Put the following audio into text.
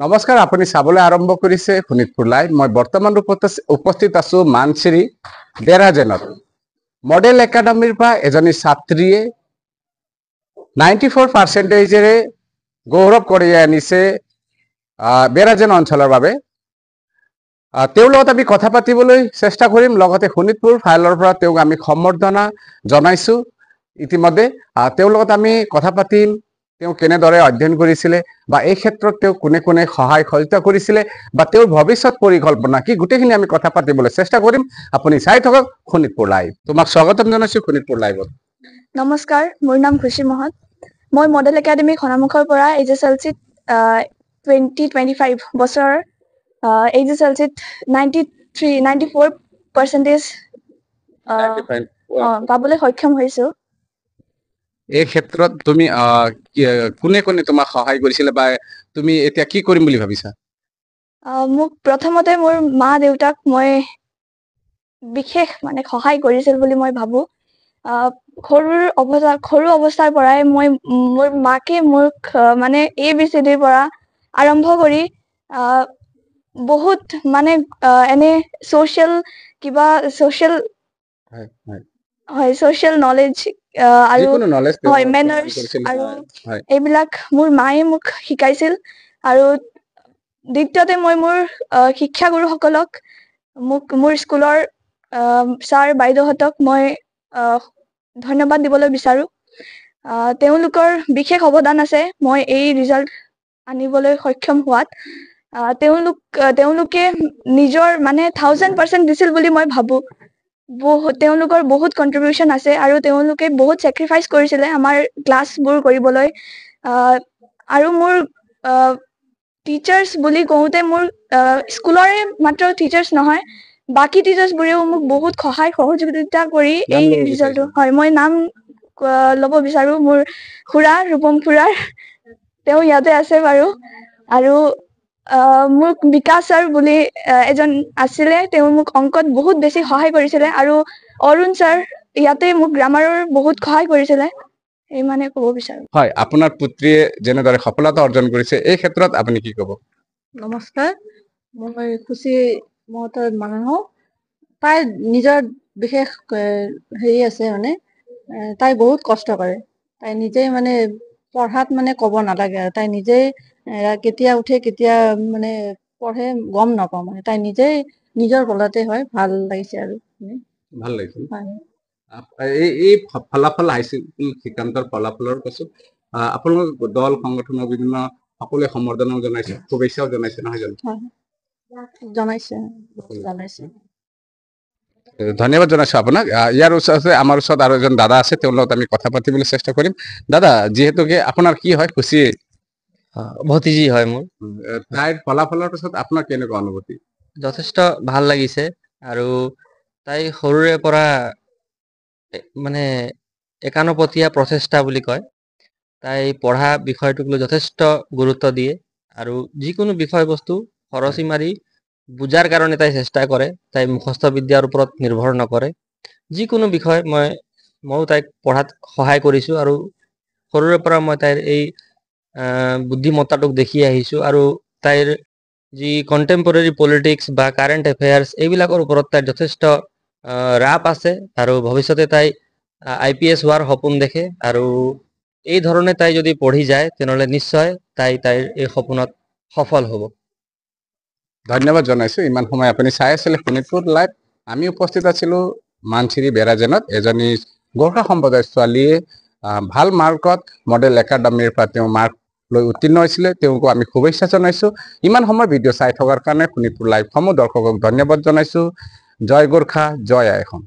নমস্কাৰ, আপুনি চাবলৈ আৰম্ভ কৰিছে শোণিতপুৰ লাইভ। মই বৰ্তমান উপস্থিত আছো মানচিৰি বেৰাজেনত। মডেল একাডেমীৰ পৰা এজনী ছাত্ৰীয়ে 94%ৰে গৌৰৱ কঢ়িয়াই আনিছে বেৰাজেন অঞ্চলৰ বাবে। তেওঁৰ লগত আমি কথা পাতিবলৈ চেষ্টা কৰিম। লগতে শোণিতপুৰ ফাইলৰ পৰা তেওঁক আমি সম্বৰ্ধনা জনাইছো। ইতিমধ্যে তেওঁৰ লগত আমি কথা পাতিম, তেওঁ কেনেদৰে অধ্যয়ন কৰিছিলে বা এই ক্ষেত্ৰত তেওঁ কোনে কোনে সহায় সহযোগিতা কৰিছিলে বা তেওঁৰ ভৱিষ্যত পৰিকল্পনা কি, গোটেইখিনি আমি কথা পাতিবলৈ চেষ্টা কৰিম। আপুনি চাই থাকক শোণিতপুৰ লাইভ। তোমাক স্বাগতম জনাইছো শোণিতপুৰ লাইভত। নমস্কাৰ, মোৰ নাম খুশী মহত। মই মডেল একাডেমী খনামুখৰ পৰা HSLC 2025 বছৰৰ HSLC 94% পাবলৈ সক্ষম হৈছো। এই ক্ষেত্ৰত তুমি কোনে কোনে তোমাক সহায় কৰিছিলে বা তুমি এতিয়া কি কৰিম বুলি ভাবিছা? মোক প্ৰথমতে মোৰ মা দেউতাক মই বিশেষ সহায় কৰিছিল বুলি মই ভাবো। সৰু অৱস্থাৰ পৰাই মোৰ মাকে মোক ABCDৰ পৰা আৰম্ভ কৰি বহুত এনে ছ'চিয়েল নলেজ আৰু মেনাৰ্ছ আৰু এইবিলাক মোৰ মায়ে মোক শিকাইছিল। আৰু দ্বিতীয়তে মই মোৰ শিক্ষাগুৰুসকলক মোৰ স্কুলৰ ছাৰ বাইদেউহঁতক মই ধন্যবাদ দিবলৈ বিচাৰো। তেওঁলোকৰ বিশেষ অৱদান আছে মই এই ৰিজাল্ট আনিবলৈ সক্ষম হোৱাত। তেওঁলোকে নিজৰ 1000% দিছিল বুলি মই ভাবো। তেওঁলোকৰ বহুত কন্ট্ৰিবিউশ্যন আছে আৰু তেওঁলোকে বহুত চেক্ৰিফাইচ কৰিছিলে আমাৰ ক্লাছবোৰ কৰিবলৈ। আৰু মোৰ টিচাৰ্ছ বুলি কওঁতে মোৰ স্কুলৰে মাত্ৰ টিচাৰ্ছ নহয়, বাকী টিচাৰ্ছবোৰেও মোক বহুত সহায় সহযোগিতা কৰি এই ৰিজাল্টটো মই নাম ল'ব বিচাৰো। মোৰ খুৰা ৰূপম খুৰাৰ, তেওঁ ইয়াতে আছে বাৰু। আৰু মোক বিকাশ ছাৰ বুলি এজন আছিলে, তেওঁ মোক অংকত বহুত বেছি সহায় কৰিছিলে। আৰু অৰুণ ছাৰ ইয়াতে মোক গ্ৰামাৰৰ বহুত সহায় কৰিছিলে। এই ক'ব বিচাৰো। হয়, আপোনাৰ পুত্ৰীয়ে যেনেদৰে সফলতা অৰ্জন কৰিছে এই ক্ষেত্ৰত আপুনি কি ক'ব? নমস্কাৰ, মই খুশী মহতৰ মানুহ। তাই নিজৰ বিশেষ হেৰি আছে, তাই বহুত কষ্ট কৰে। তাই নিজেই পঢ়াত ক'ব নালাগে আৰু তাই নিজেই কেতিয়া উঠে কেতিয়া পঢ়ে গম নাপাওঁ। তাই নিজেই নিজৰ বলতে হয়। ভাল লাগিছে আৰু ভাল লাগিছে। এই ফলাফল আহিছিল সিদ্ধান্তৰ ফলাফলৰ পাছত আপোনালোকৰ দল সংগঠনৰ বিভিন্ন সকলোৱে সম্বৰ্ধনাও জনাইছে, শুভেচ্ছাও জনাইছে, নহয় জানো? জনাইছে। ধন্যবাদ জনাইছো আপোনাক। ইয়াৰ ওচৰতে আমাৰ ওচৰত আৰু এজন দাদা আছে, তেওঁৰ লগত আমি কথা পাতিবলৈ চেষ্টা কৰিম। দাদা, যিহেতুকে আপোনাৰ কি হয়, খুশী ভতিজী হয় মোৰ। তাইৰ ফলাফলৰ পাছত আপোনাৰ কেনেকুৱা অনুভূতি? যথেষ্ট ভাল লাগিছে। আৰু তাই সৰুৰে পৰা একানপতীয়া প্ৰচেষ্টা বুলি কয়। তাই পঢ়া বিষয়টোক লৈ যথেষ্ট গুৰুত্ব দিয়ে আৰু যিকোনো বিষয়বস্তু খৰচি মাৰি বুজাৰ কাৰণে তাই চেষ্টা কৰে। তাই মুখস্থ বিদ্যাৰ ওপৰত নিৰ্ভৰ নকৰে। যিকোনো বিষয় ময়ো তাইক পঢ়াত সহায় কৰিছো আৰু সৰুৰে পৰা মই তাইৰ এই বুদ্ধিমত্তাটোক দেখি আহিছো। আৰু তাইৰ যি কণ্টেম্পৰেৰী পলিটিক্স বা কাৰেণ্ট এফেয়াৰ্ছ এইবিলাকৰ ওপৰত তাইৰ যথেষ্ট ৰাপ আছে আৰু ভৱিষ্যতে তাই IPS হোৱাৰ সপোন দেখে। আৰু এই ধৰণে তাই যদি পঢ়ি যায় তেনেহ'লে নিশ্চয় তাইৰ এই সপোনত সফল হ'ব। ধন্যবাদ জনাইছো। ইমান সময় আপুনি চাই আছিলে শোণিতপুৰ লাইভ। আমি উপস্থিত আছিলো মানচিৰি বেৰাজেনত। এজনী গোৰ্খা সম্প্ৰদায়ৰ ছোৱালীয়ে ভাল মাৰ্কত মডেল একাডেমীৰ পৰা তেওঁ মাৰ্ক লৈ উত্তীৰ্ণ হৈছিলে। তেওঁকো আমি শুভেচ্ছা জনাইছো। ইমান সময় ভিডিঅ' চাই থকাৰ কাৰণে শোণিতপুৰ লাইভসমূহ দৰ্শকক ধন্যবাদ জনাইছো। জয় গোৰ্খা, জয় আইখন।